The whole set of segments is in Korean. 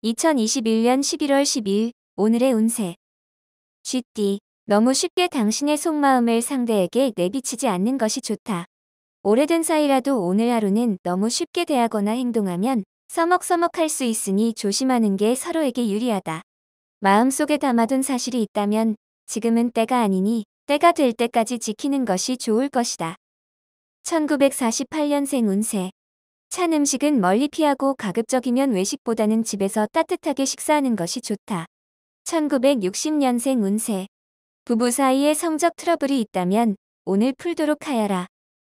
2021년 11월 10일 오늘의 운세. 쥐띠. 너무 쉽게 당신의 속마음을 상대에게 내비치지 않는 것이 좋다. 오래된 사이라도 오늘 하루는 너무 쉽게 대하거나 행동하면 서먹서먹할 수 있으니 조심하는 게 서로에게 유리하다. 마음속에 담아둔 사실이 있다면 지금은 때가 아니니 때가 될 때까지 지키는 것이 좋을 것이다. 1948년생 운세. 찬 음식은 멀리 피하고 가급적이면 외식보다는 집에서 따뜻하게 식사하는 것이 좋다. 1960년생 운세. 부부 사이에 성적 트러블이 있다면 오늘 풀도록 하여라.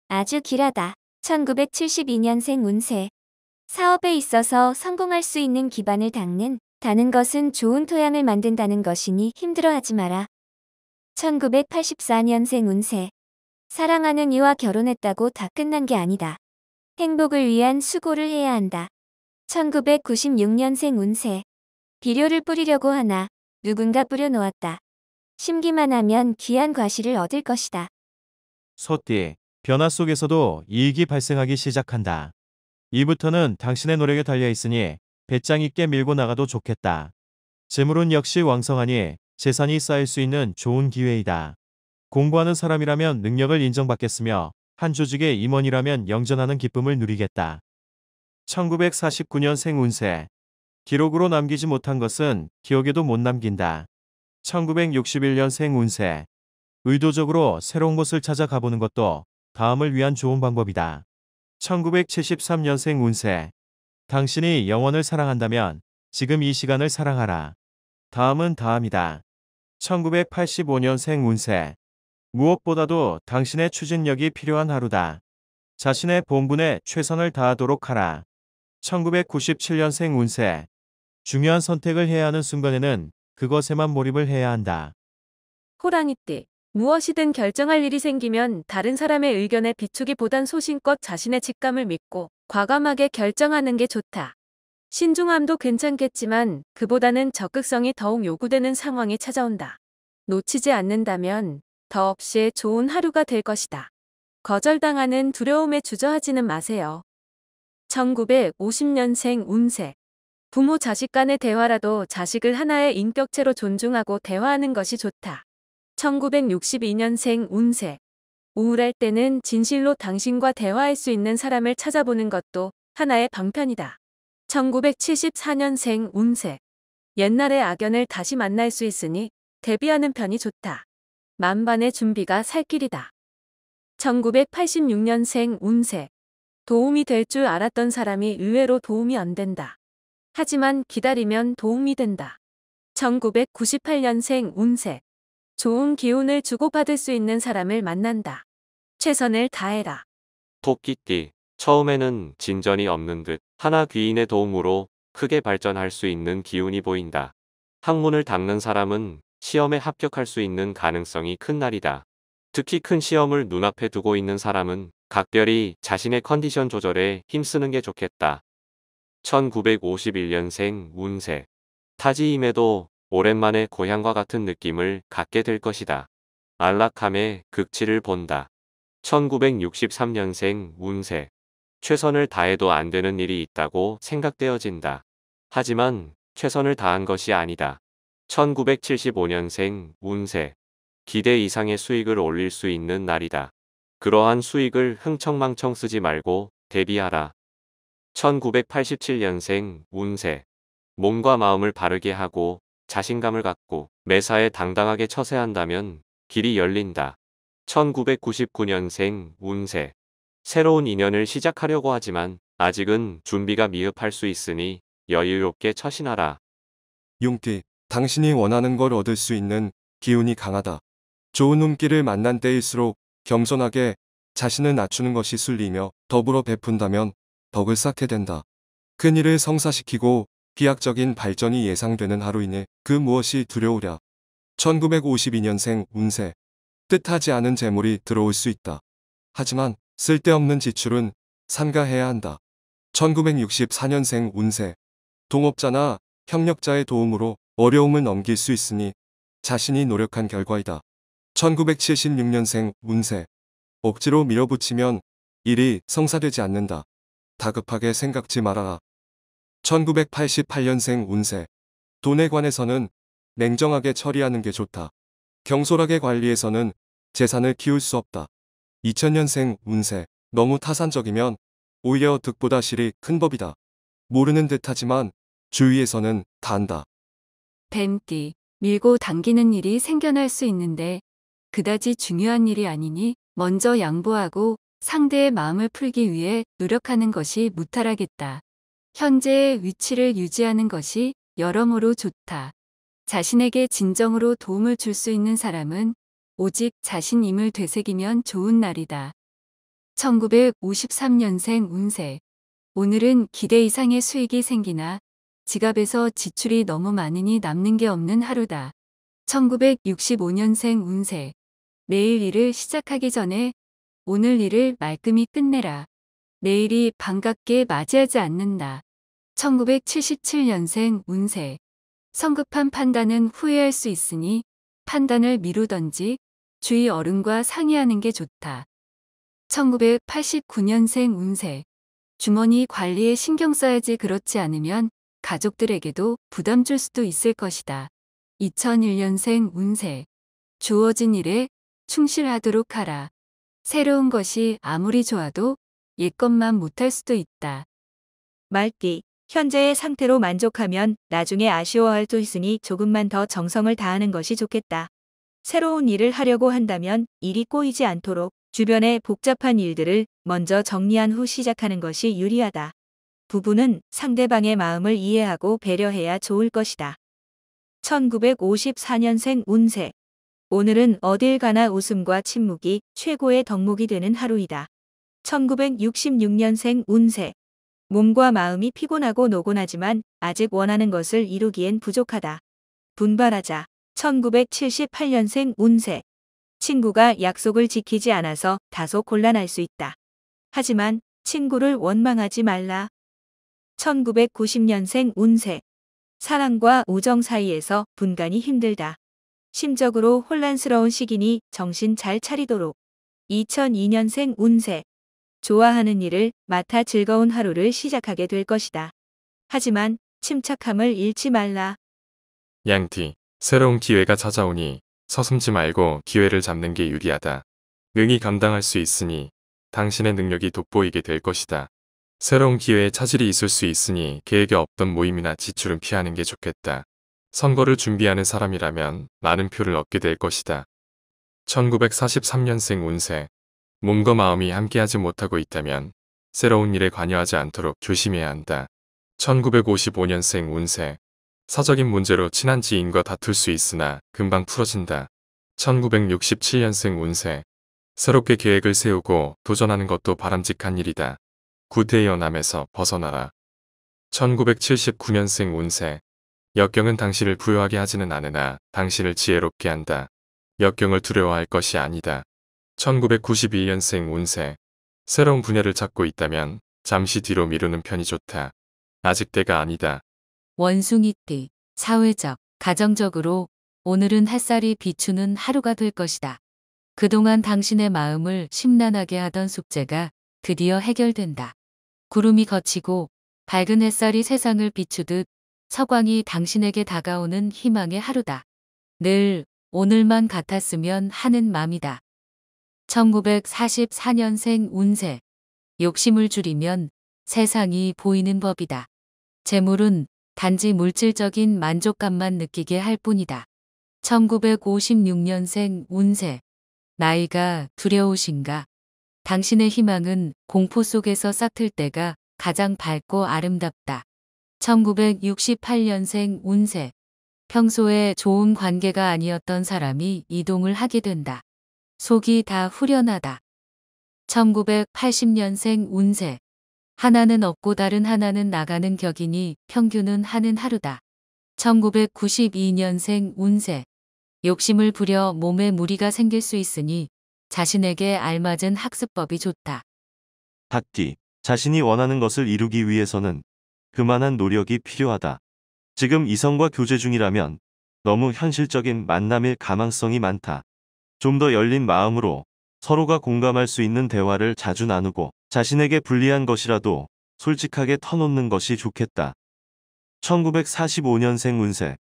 아주 길하다. 1972년생 운세. 사업에 있어서 성공할 수 있는 기반을 다는 것은 좋은 토양을 만든다는 것이니 힘들어하지 마라. 1984년생 운세. 사랑하는 이와 결혼했다고 다 끝난 게 아니다. 행복을 위한 수고를 해야 한다. 1996년생 운세. 비료를 뿌리려고 하나 누군가 뿌려놓았다. 심기만 하면 귀한 과실을 얻을 것이다. 소띠, 변화 속에서도 이익이 발생하기 시작한다. 이부터는 당신의 노력에 달려 있으니 배짱 있게 밀고 나가도 좋겠다. 재물은 역시 왕성하니 재산이 쌓일 수 있는 좋은 기회이다. 공부하는 사람이라면 능력을 인정받겠으며 한 조직의 임원이라면 영전하는 기쁨을 누리겠다. 1949년생 운세. 기록으로 남기지 못한 것은 기억에도 못 남긴다. 1961년생 운세. 의도적으로 새로운 곳을 찾아 가보는 것도 다음을 위한 좋은 방법이다. 1973년생 운세. 당신이 영원을 사랑한다면 지금 이 시간을 사랑하라. 다음은 다음이다. 1985년생 운세. 무엇보다도 당신의 추진력이 필요한 하루다. 자신의 본분에 최선을 다하도록 하라. 1997년생 운세. 중요한 선택을 해야 하는 순간에는 그것에만 몰입을 해야 한다. 호랑이띠. 무엇이든 결정할 일이 생기면 다른 사람의 의견에 비추기보단 소신껏 자신의 직감을 믿고 과감하게 결정하는 게 좋다. 신중함도 괜찮겠지만 그보다는 적극성이 더욱 요구되는 상황이 찾아온다. 놓치지 않는다면 더없이 좋은 하루가 될 것이다. 거절당하는 두려움에 주저하지는 마세요. 1950년생 운세. 부모 자식 간의 대화라도 자식을 하나의 인격체로 존중하고 대화하는 것이 좋다. 1962년생 운세. 우울할 때는 진실로 당신과 대화할 수 있는 사람을 찾아보는 것도 하나의 방편이다. 1974년생 운세. 옛날의 악연을 다시 만날 수 있으니 대비하는 편이 좋다. 만반의 준비가 살 길이다. 1986년생 운세. 도움이 될 줄 알았던 사람이 의외로 도움이 안 된다. 하지만 기다리면 도움이 된다. 1998년생 운세. 좋은 기운을 주고받을 수 있는 사람을 만난다. 최선을 다해라. 토끼띠. 처음에는 진전이 없는 듯 하나 귀인의 도움으로 크게 발전할 수 있는 기운이 보인다. 학문을 닦는 사람은 시험에 합격할 수 있는 가능성이 큰 날이다. 특히 큰 시험을 눈앞에 두고 있는 사람은 각별히 자신의 컨디션 조절에 힘쓰는 게 좋겠다. 1951년생 운세. 타지임에도 오랜만에 고향과 같은 느낌을 갖게 될 것이다. 안락함의 극치를 본다. 1963년생 운세. 최선을 다해도 안 되는 일이 있다고 생각되어진다. 하지만 최선을 다한 것이 아니다. 1975년생 운세. 기대 이상의 수익을 올릴 수 있는 날이다. 그러한 수익을 흥청망청 쓰지 말고 대비하라. 1987년생 운세. 몸과 마음을 바르게 하고 자신감을 갖고 매사에 당당하게 처세한다면 길이 열린다. 1999년생 운세. 새로운 인연을 시작하려고 하지만 아직은 준비가 미흡할 수 있으니 여유롭게 처신하라. 용띠, 당신이 원하는 걸 얻을 수 있는 기운이 강하다. 좋은 눈길을 만난 때일수록 겸손하게 자신을 낮추는 것이 순리이며 더불어 베푼다면 덕을 쌓게 된다. 큰일을 성사시키고 비약적인 발전이 예상되는 하루이니 그 무엇이 두려우랴. 1952년생 운세. 뜻하지 않은 재물이 들어올 수 있다. 하지만 쓸데없는 지출은 삼가해야 한다. 1964년생 운세. 동업자나 협력자의 도움으로 어려움을 넘길 수 있으니 자신이 노력한 결과이다. 1976년생 운세. 억지로 밀어붙이면 일이 성사되지 않는다. 다급하게 생각지 말아라. 1988년생 운세. 돈에 관해서는 냉정하게 처리하는 게 좋다. 경솔하게 관리해서는 재산을 키울 수 없다. 2000년생 운세. 너무 타산적이면 오히려 득보다 실이 큰 법이다. 모르는 듯하지만 주위에서는 다 안다. 뱀띠, 밀고 당기는 일이 생겨날 수 있는데 그다지 중요한 일이 아니니 먼저 양보하고 상대의 마음을 풀기 위해 노력하는 것이 무탈하겠다. 현재의 위치를 유지하는 것이 여러모로 좋다. 자신에게 진정으로 도움을 줄 수 있는 사람은 오직 자신임을 되새기면 좋은 날이다. 1953년생 운세. 오늘은 기대 이상의 수익이 생기나 지갑에서 지출이 너무 많으니 남는 게 없는 하루다. 1965년생 운세. 내일 일을 시작하기 전에 오늘 일을 말끔히 끝내라. 내일이 반갑게 맞이하지 않는다. 1977년생 운세. 성급한 판단은 후회할 수 있으니 판단을 미루던지 주위 어른과 상의하는 게 좋다. 1989년생 운세. 주머니 관리에 신경 써야지 그렇지 않으면 가족들에게도 부담 줄 수도 있을 것이다. 2001년생 운세. 주어진 일에 충실하도록 하라. 새로운 것이 아무리 좋아도 옛것만 못할 수도 있다. 말띠, 현재의 상태로 만족하면 나중에 아쉬워할 수 있으니 조금만 더 정성을 다하는 것이 좋겠다. 새로운 일을 하려고 한다면 일이 꼬이지 않도록 주변의 복잡한 일들을 먼저 정리한 후 시작하는 것이 유리하다. 부부는 상대방의 마음을 이해하고 배려해야 좋을 것이다. 1954년생 운세. 오늘은 어딜 가나 웃음과 침묵이 최고의 덕목이 되는 하루이다. 1966년생 운세. 몸과 마음이 피곤하고 노곤하지만 아직 원하는 것을 이루기엔 부족하다. 분발하자. 1978년생 운세. 친구가 약속을 지키지 않아서 다소 곤란할 수 있다. 하지만 친구를 원망하지 말라. 1990년생 운세. 사랑과 우정 사이에서 분간이 힘들다. 심적으로 혼란스러운 시기니 정신 잘 차리도록. 2002년생 운세. 좋아하는 일을 맡아 즐거운 하루를 시작하게 될 것이다. 하지만 침착함을 잃지 말라. 양띠, 새로운 기회가 찾아오니 서슴지 말고 기회를 잡는 게 유리하다. 능히 감당할 수 있으니 당신의 능력이 돋보이게 될 것이다. 새로운 기회에 차질이 있을 수 있으니 계획에 없던 모임이나 지출은 피하는 게 좋겠다. 선거를 준비하는 사람이라면 많은 표를 얻게 될 것이다. 1943년생 운세. 몸과 마음이 함께하지 못하고 있다면 새로운 일에 관여하지 않도록 조심해야 한다. 1955년생 운세. 사적인 문제로 친한 지인과 다툴 수 있으나 금방 풀어진다. 1967년생 운세. 새롭게 계획을 세우고 도전하는 것도 바람직한 일이다. 구태연함에서 벗어나라. 1979년생 운세. 역경은 당신을 부유하게 하지는 않으나 당신을 지혜롭게 한다. 역경을 두려워할 것이 아니다. 1991년생 운세. 새로운 분야를 찾고 있다면 잠시 뒤로 미루는 편이 좋다. 아직 때가 아니다. 원숭이띠, 사회적, 가정적으로 오늘은 햇살이 비추는 하루가 될 것이다. 그동안 당신의 마음을 심란하게 하던 숙제가 드디어 해결된다. 구름이 걷히고 밝은 햇살이 세상을 비추듯 서광이 당신에게 다가오는 희망의 하루다. 늘 오늘만 같았으면 하는 맘이다. 1944년생 운세. 욕심을 줄이면 세상이 보이는 법이다. 재물은 단지 물질적인 만족감만 느끼게 할 뿐이다. 1956년생 운세. 나이가 두려우신가? 당신의 희망은 공포 속에서 싹틀 때가 가장 밝고 아름답다. 1968년생 운세. 평소에 좋은 관계가 아니었던 사람이 이동을 하게 된다. 속이 다 후련하다. 1980년생 운세. 하나는 없고 다른 하나는 나가는 격이니 평균은 하는 하루다. 1992년생 운세. 욕심을 부려 몸에 무리가 생길 수 있으니 자신에게 알맞은 학습법이 좋다. 닭띠, 자신이 원하는 것을 이루기 위해서는 그만한 노력이 필요하다. 지금 이성과 교제 중이라면 너무 현실적인 만남일 가망성이 많다. 좀 더 열린 마음으로 서로가 공감할 수 있는 대화를 자주 나누고 자신에게 불리한 것이라도 솔직하게 터놓는 것이 좋겠다. 1945년생 운세.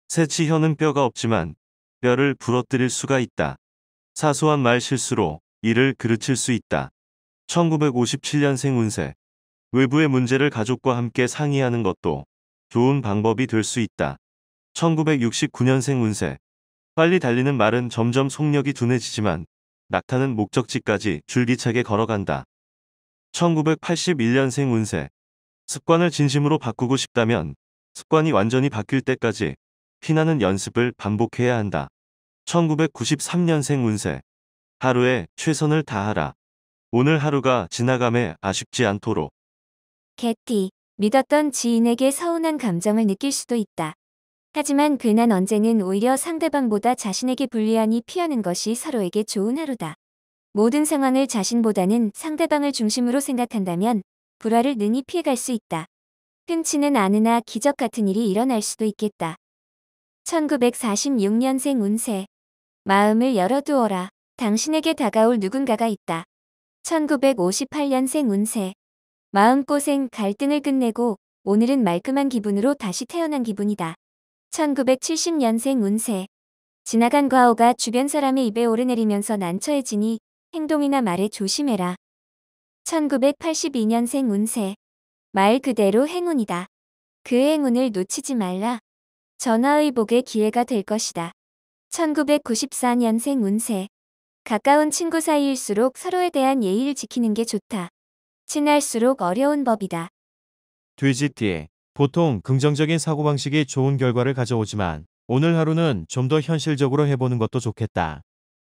새치현은 뼈가 없지만 뼈를 부러뜨릴 수가 있다. 사소한 말 실수로 일을 그르칠 수 있다. 1957년생 운세. 외부의 문제를 가족과 함께 상의하는 것도 좋은 방법이 될 수 있다. 1969년생 운세. 빨리 달리는 말은 점점 속력이 둔해지지만 낙타는 목적지까지 줄기차게 걸어간다. 1981년생 운세. 습관을 진심으로 바꾸고 싶다면 습관이 완전히 바뀔 때까지 피나는 연습을 반복해야 한다. 1993년생 운세. 하루에 최선을 다하라. 오늘 하루가 지나감에 아쉽지 않도록. 개띠, 믿었던 지인에게 서운한 감정을 느낄 수도 있다. 하지만 괜한 언쟁은 오히려 상대방보다 자신에게 불리하니 피하는 것이 서로에게 좋은 하루다. 모든 상황을 자신보다는 상대방을 중심으로 생각한다면 불화를 능히 피해갈 수 있다. 흔치는 않으나 기적 같은 일이 일어날 수도 있겠다. 1946년생 운세. 마음을 열어두어라. 당신에게 다가올 누군가가 있다. 1958년생 운세. 마음고생, 갈등을 끝내고 오늘은 말끔한 기분으로 다시 태어난 기분이다. 1970년생 운세. 지나간 과오가 주변 사람의 입에 오르내리면서 난처해지니 행동이나 말에 조심해라. 1982년생 운세. 말 그대로 행운이다. 그 행운을 놓치지 말라. 전화의복의 기회가 될 것이다. 1994년생 운세. 가까운 친구 사이일수록 서로에 대한 예의를 지키는 게 좋다. 친할수록 어려운 법이다. 돼지띠. 보통 긍정적인 사고방식이 좋은 결과를 가져오지만 오늘 하루는 좀 더 현실적으로 해보는 것도 좋겠다.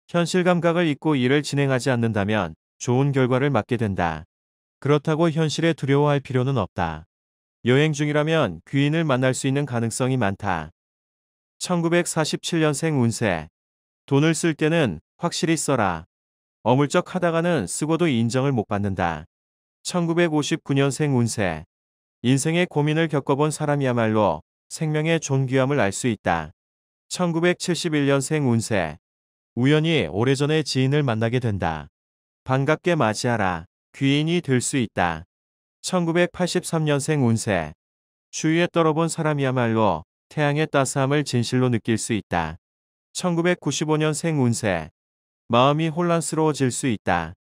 현실 감각을 잊고 일을 진행하지 않는다면 좋은 결과를 맞게 된다. 그렇다고 현실에 두려워할 필요는 없다. 여행 중이라면 귀인을 만날 수 있는 가능성이 많다. 1947년생 운세. 돈을 쓸 때는 확실히 써라. 어물쩍 하다가는 쓰고도 인정을 못 받는다. 1959년생 운세. 인생의 고민을 겪어본 사람이야말로 생명의 존귀함을 알 수 있다. 1971년생 운세. 우연히 오래전의 지인을 만나게 된다. 반갑게 맞이하라. 귀인이 될 수 있다. 1983년생 운세. 추위에 떨어본 사람이야말로 태양의 따스함을 진실로 느낄 수 있다. 1995년생 운세. 마음이 혼란스러워질 수 있다.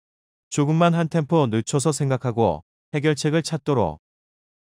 조금만 한 템포 늦춰서 생각하고 해결책을 찾도록